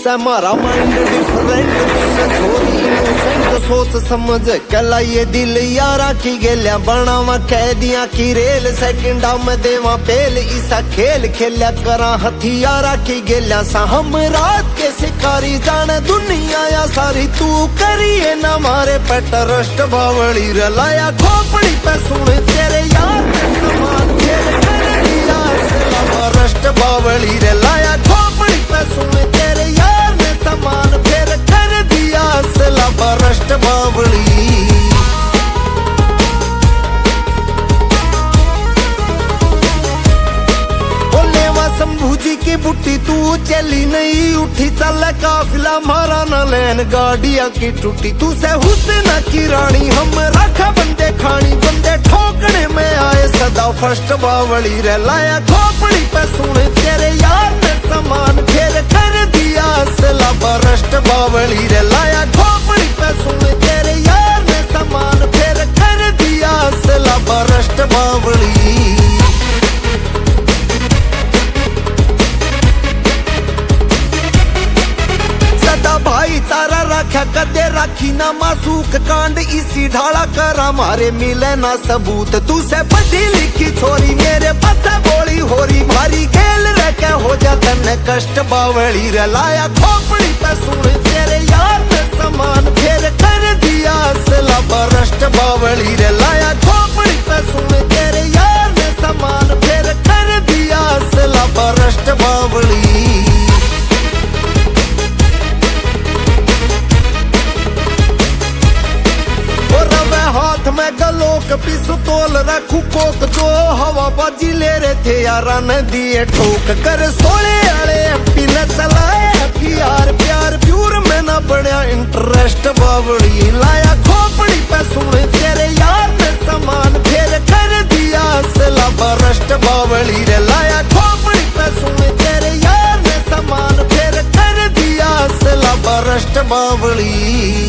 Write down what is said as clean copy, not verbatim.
तुझसे मारा mind different, तुझसे छोरी इनोसेंट, सोच समझ कलाइए दिल यारा की गेलिया, बनावा कैदियां की रेल, सेकंडा में देवा पेल, इसा खेल खेलिया करा हथियारा की गेलिया सा, हम रात के शिकारी जाने दुनिया या सारी, तू करिए ना मारे पे ट्रस्ट बावली रलाया, खोपड़ी पे सुन तेरे यार ने समान खेल कर दिया सलामा, रस्ट बावली रलाया, खोपड़ी पे सुन तेरे यार ने समान फिर कर दिया सलामा, रस्ट बावली। शंभू जी की बुट्टी तू चली नहीं उठी, चल काफिला मारा न लैन गाड़िया की टूटी, तू से हुस्न की रानी हम रखा बंदे खानी, बंदे ठोकने में आए सदा फर्स्ट बावली रे लाया, खोपड़ी पे सुन तेरे यार ने समान फिर कर दिया सलाबा, रस्ट बावली रे लाया, खोपड़ी पे सुन तेरे यार ने समान फिर कर दिया सलाबा, रस्ट बावली। भाईचारा रखा कदे राखी ना मासूक कांड, इसी ढाला करा मारे मिले ना सबूत, तू से पढ़ी लिखी छोरी मेरे पता बोली होरी, भारी खेल रखे हो जा तने कष्ट बावली रलाया, खोपड़ी पे सुन तेरे यार ने समान फिर कर दिया सलाबा, रस्ट बावली रलाया, खोपड़ी पे सुन तेरे यार ने समान फिर कर दिया सलाबा, रस्ट बावली। हाथ में गलोक पिस्तौल रखू कोक, जो हवा बाजी ले रहे थे यारा ने दिए ठोक कर, सोले आले एमपी ने चलाए